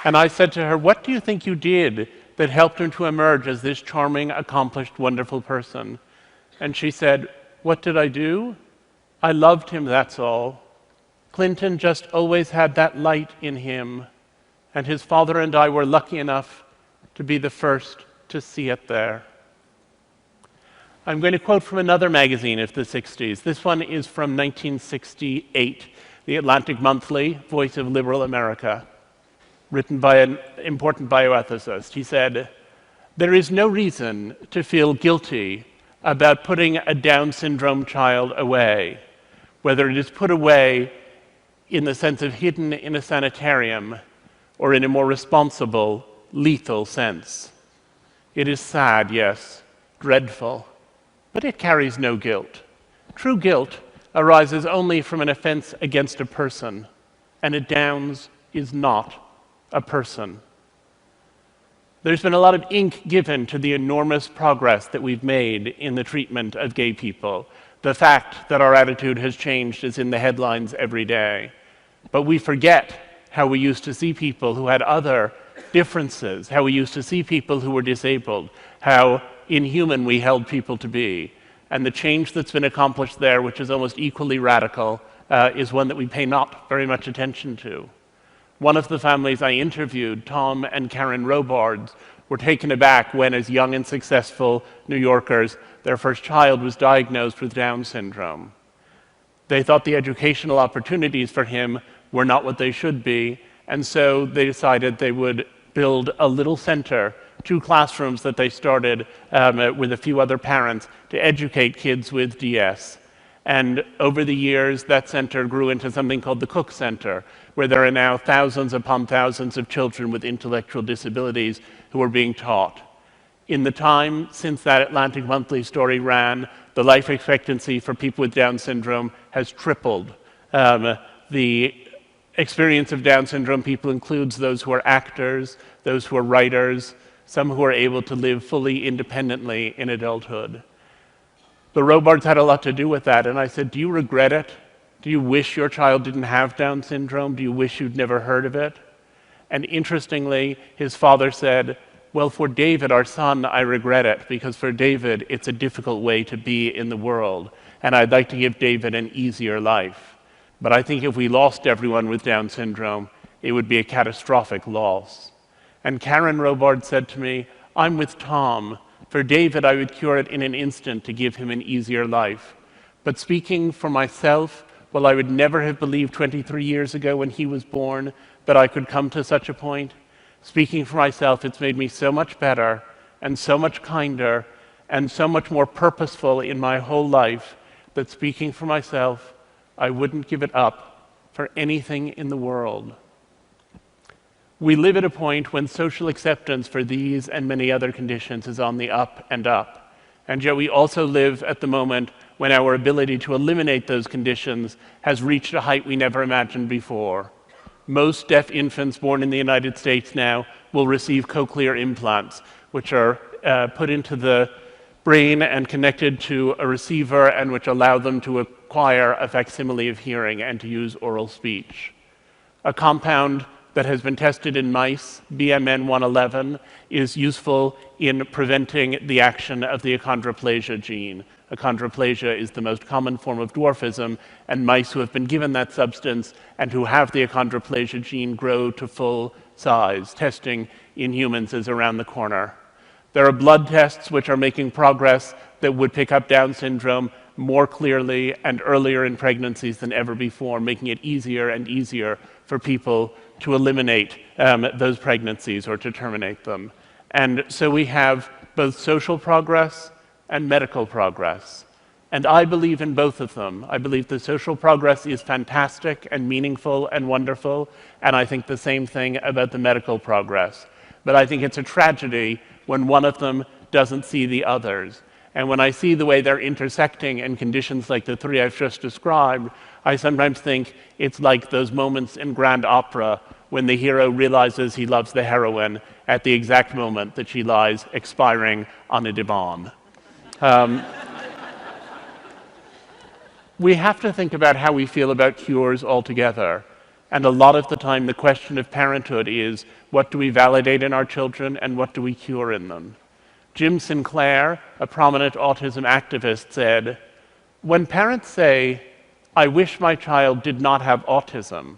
And I said to her, what do you think you did that helped him to emerge as this charming, accomplished, wonderful person? And she said, what did I do? I loved him, that's all. Clinton just always had that light in him, and his father and I were lucky enough to be the first to see it there. I'm going to quote from another magazine of the 60s. This one is from 1968, the Atlantic Monthly, Voice of Liberal America, written by an important bioethicist. He said, there is no reason to feel guilty about putting a Down syndrome child away, whether it is put away in the sense of hidden in a sanitarium or in a more responsible, lethal sense. It is sad, yes, dreadful, but it carries no guilt. True guilt arises only from an offense against a person, and a Downs is not a person. There's been a lot of ink given to the enormous progress that we've made in the treatment of gay people. The fact that our attitude has changed is in the headlines every day. But we forget how we used to see people who had other differences, how we used to see people who were disabled, how inhuman we held people to be. And the change that's been accomplished there, which is almost equally radical, is one that we pay not very much attention to. One of the families I interviewed, Tom and Karen Robards, were taken aback when, as young and successful New Yorkers, their first child was diagnosed with Down syndrome. They thought the educational opportunities for him were not what they should be, and so they decided they would build a little center, 2 classrooms that they started with a few other parents to educate kids with DS. And over the years, that center grew into something called the Cook Center, where there are now thousands upon thousands of children with intellectual disabilities who are being taught. In the time since that Atlantic Monthly story ran, the life expectancy for people with Down syndrome has tripled. The experience of Down syndrome people includes those who are actors, those who are writers, some who are able to live fully independently in adulthood. The Robards had a lot to do with that, and I said, do you regret it? Do you wish your child didn't have Down syndrome? Do you wish you'd never heard of it? And interestingly, his father said, well, for David, our son, I regret it, because for David, it's a difficult way to be in the world, and I'd like to give David an easier life. But I think if we lost everyone with Down syndrome, it would be a catastrophic loss. And Karen Robard said to me, I'm with Tom. For David, I would cure it in an instant to give him an easier life. But speaking for myself, well, I would never have believed 23 years ago when he was born that I could come to such a point. Speaking for myself, it's made me so much better and so much kinder and so much more purposeful in my whole life that speaking for myself, I wouldn't give it up for anything in the world. We live at a point when social acceptance for these and many other conditions is on the up and up. And yet we also live at the moment when our ability to eliminate those conditions has reached a height we never imagined before. Most deaf infants born in the United States now will receive cochlear implants, which are put into the brain and connected to a receiver, and which allow them to acquire a facsimile of hearing and to use oral speech. A compound that has been tested in mice, BMN 111, is useful in preventing the action of the achondroplasia gene. Achondroplasia is the most common form of dwarfism, and mice who have been given that substance and who have the achondroplasia gene grow to full size. Testing in humans is around the corner. There are blood tests which are making progress that would pick up Down syndrome more clearly and earlier in pregnancies than ever before, making it easier and easier for people to eliminate those pregnancies or to terminate them. And so we have both social progress and medical progress. And I believe in both of them. I believe the social progress is fantastic and meaningful and wonderful, and I think the same thing about the medical progress. But I think it's a tragedy when one of them doesn't see the others. And when I see the way they're intersecting in conditions like the 3 I've just described, I sometimes think it's like those moments in grand opera when the hero realizes he loves the heroine at the exact moment that she lies expiring on a divan. We have to think about how we feel about cures altogether. And a lot of the time, the question of parenthood is, what do we validate in our children and what do we cure in them? Jim Sinclair, a prominent autism activist, said, "When parents say, 'I wish my child did not have autism,'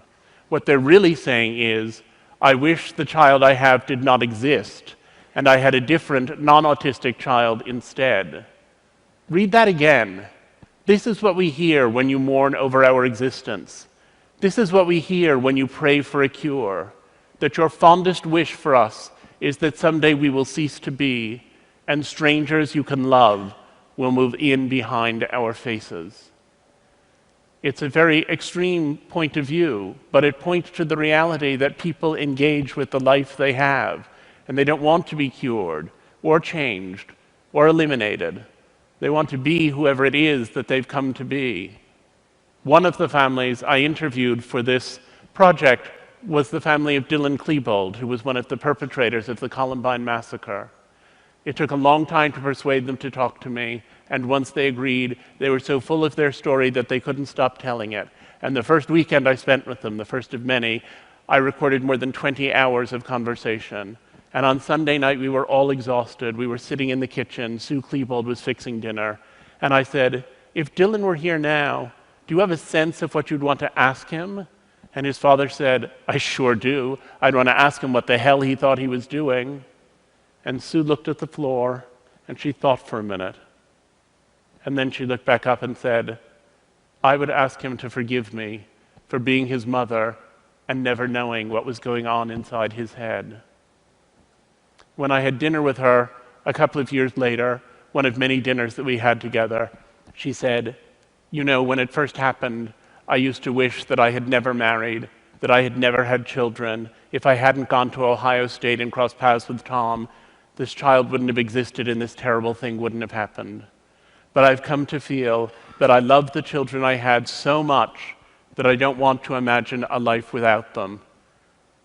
what they're really saying is, 'I wish the child I have did not exist, and I had a different, non-autistic child instead.'" Read that again. This is what we hear when you mourn over our existence. This is what we hear when you pray for a cure, that your fondest wish for us is that someday we will cease to be, and strangers you can love will move in behind our faces. It's a very extreme point of view, but it points to the reality that people engage with the life they have, and they don't want to be cured, or changed, or eliminated. They want to be whoever it is that they've come to be. One of the families I interviewed for this project was the family of Dylan Klebold, who was one of the perpetrators of the Columbine massacre. It took a long time to persuade them to talk to me, and once they agreed, they were so full of their story that they couldn't stop telling it. And the first weekend I spent with them, the first of many, I recorded more than 20 hours of conversation. And on Sunday night, we were all exhausted. We were sitting in the kitchen. Sue Klebold was fixing dinner. And I said, "If Dylan were here now, do you have a sense of what you'd want to ask him?" And his father said, "I sure do. I'd want to ask him what the hell he thought he was doing." And Sue looked at the floor, and she thought for a minute. And then she looked back up and said, "I would ask him to forgive me for being his mother and never knowing what was going on inside his head." When I had dinner with her a couple of years later, one of many dinners that we had together, she said, "You know, when it first happened, I used to wish that I had never married, that I had never had children. If I hadn't gone to Ohio State and crossed paths with Tom, this child wouldn't have existed and this terrible thing wouldn't have happened. But I've come to feel that I love the children I had so much that I don't want to imagine a life without them.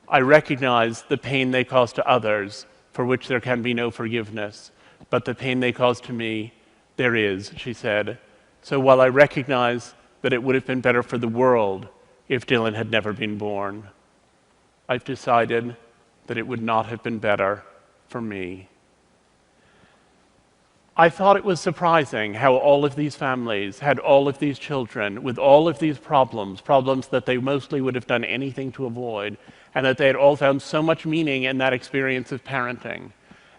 I recognize the pain they cause to others, for which there can be no forgiveness, but the pain they cause to me, there is," she said. "So while I recognize that it would have been better for the world if Dylan had never been born, I've decided that it would not have been better for me." I thought it was surprising how all of these families had all of these children with all of these problems that they mostly would have done anything to avoid, and that they had all found so much meaning in that experience of parenting.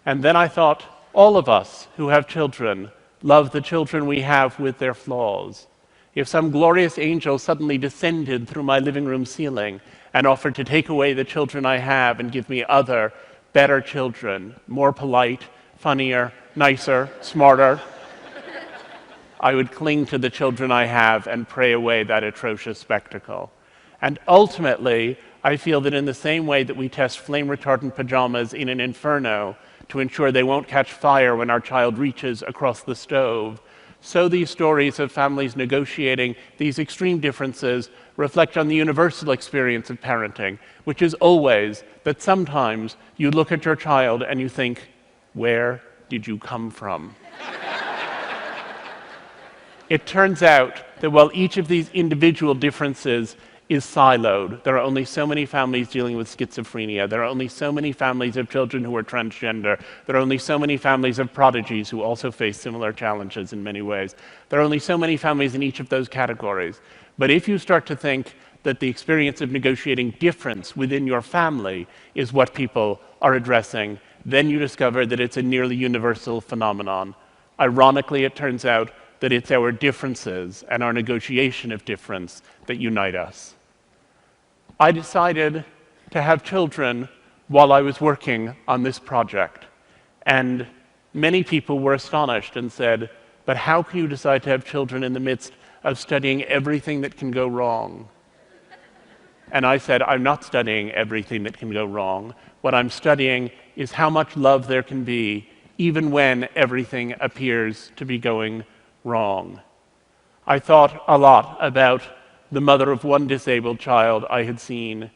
And then I thought, all of us who have children love the children we have with their flaws. If some glorious angel suddenly descended through my living room ceiling and offered to take away the children I have and give me other, better children, more polite, funnier, nicer, smarter, I would cling to the children I have and pray away that atrocious spectacle. And ultimately, I feel that in the same way that we test flame-retardant pajamas in an inferno to ensure they won't catch fire when our child reaches across the stove, so these stories of families negotiating these extreme differences reflect on the universal experience of parenting, which is always that sometimes you look at your child and you think, where did you come from? It turns out that while each of these individual differences is siloed, there are only so many families dealing with schizophrenia, there are only so many families of children who are transgender, there are only so many families of prodigies who also face similar challenges in many ways. There are only so many families in each of those categories. But if you start to think that the experience of negotiating difference within your family is what people are addressing, then you discover that it's a nearly universal phenomenon. Ironically, it turns out that it's our differences and our negotiation of difference that unite us. I decided to have children while I was working on this project, and many people were astonished and said, "But how can you decide to have children in the midst of studying everything that can go wrong?" And I said, "I'm not studying everything that can go wrong. What I'm studying is how much love there can be even when everything appears to be going wrong." I thought a lot about the mother of one disabled child I had seen,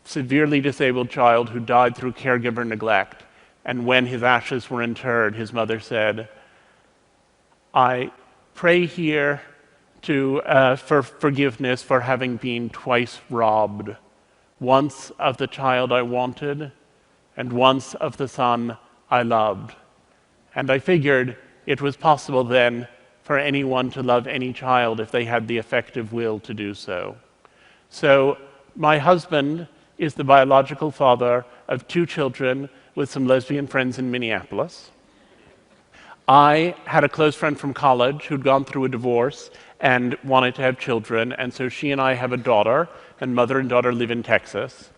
severely disabled child who died through caregiver neglect. And when his ashes were interred, his mother said, "I pray here for forgiveness for having been twice robbed, once of the child I wanted, and once of the son I loved. And I figured it was possible then for anyone to love any child if they had the effective will to do so. So my husband is the biological father of 2 children with some lesbian friends in Minneapolis. I had a close friend from college who'd gone through a divorce and wanted to have children, and so she and I have a daughter, and mother and daughter live in Texas.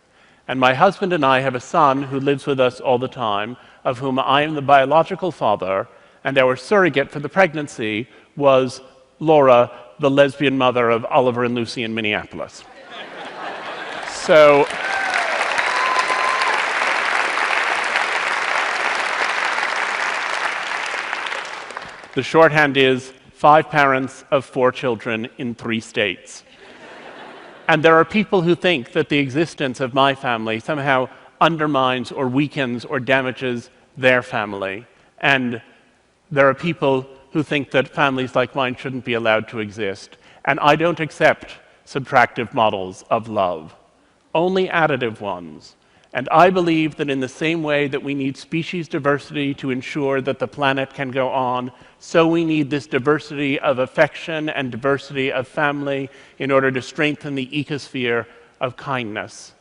And my husband and I have a son who lives with us all the time, of whom I am the biological father, and our surrogate for the pregnancy was Laura, the lesbian mother of Oliver and Lucy in Minneapolis. So the shorthand is 5 parents of 4 children in 3 states. And there are people who think that the existence of my family somehow undermines or weakens or damages their family. And there are people who think that families like mine shouldn't be allowed to exist. And I don't accept subtractive models of love, only additive ones. And I believe that in the same way that we need species diversity to ensure that the planet can go on, so we need this diversity of affection and diversity of family in order to strengthen the ecosphere of kindness.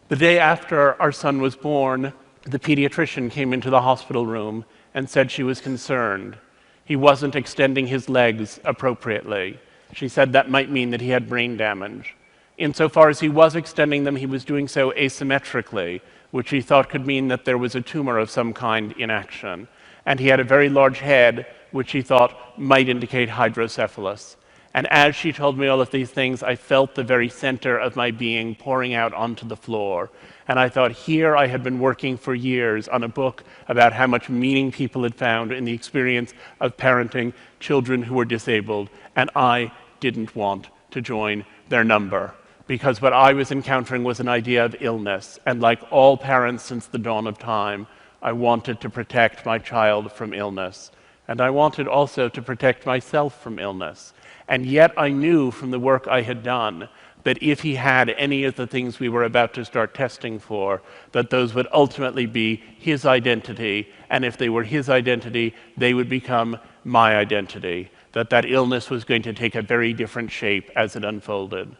The day after our son was born, the pediatrician came into the hospital room and said she was concerned. He wasn't extending his legs appropriately. She said that might mean that he had brain damage. Insofar as he was extending them, he was doing so asymmetrically, which he thought could mean that there was a tumor of some kind in action. And he had a very large head, which he thought might indicate hydrocephalus. And as she told me all of these things, I felt the very center of my being pouring out onto the floor. And I thought, here I had been working for years on a book about how much meaning people had found in the experience of parenting children who were disabled, and I didn't want to join their number. Because what I was encountering was an idea of illness, and like all parents since the dawn of time, I wanted to protect my child from illness. And I wanted also to protect myself from illness. And yet I knew from the work I had done that if he had any of the things we were about to start testing for, that those would ultimately be his identity, and if they were his identity, they would become my identity, that illness was going to take a very different shape as it unfolded.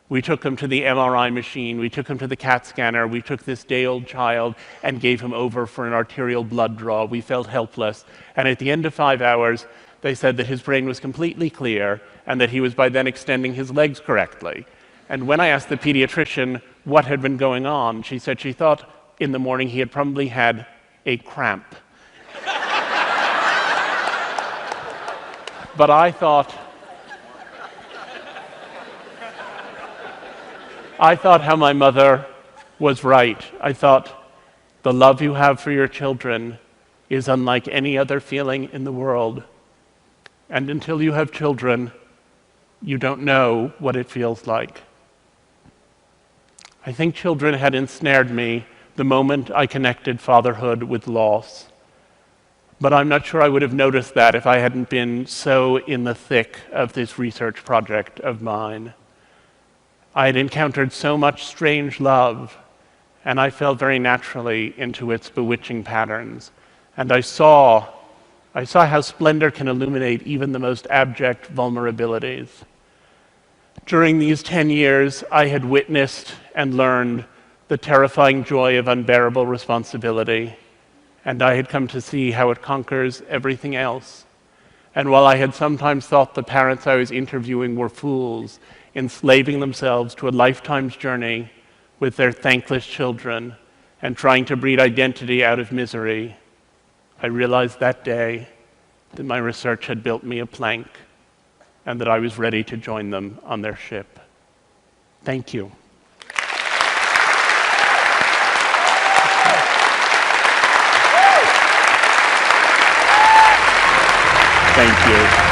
We took him to the MRI machine, we took him to the CAT scanner, we took this day-old child and gave him over for an arterial blood draw. We felt helpless, and at the end of 5 hours, they said that his brain was completely clear and that he was by then extending his legs correctly. And when I asked the pediatrician what had been going on, she said she thought in the morning he had probably had a cramp. But I thought how my mother was right. I thought the love you have for your children is unlike any other feeling in the world. And until you have children, you don't know what it feels like. I think children had ensnared me the moment I connected fatherhood with loss. But I'm not sure I would have noticed that if I hadn't been so in the thick of this research project of mine. I had encountered so much strange love, and I fell very naturally into its bewitching patterns. And I saw how splendor can illuminate even the most abject vulnerabilities. During these 10 years, I had witnessed and learned the terrifying joy of unbearable responsibility, and I had come to see how it conquers everything else. And while I had sometimes thought the parents I was interviewing were fools, enslaving themselves to a lifetime's journey with their thankless children and trying to breed identity out of misery, I realized that day that my research had built me a plank and that I was ready to join them on their ship. Thank you. Thank you.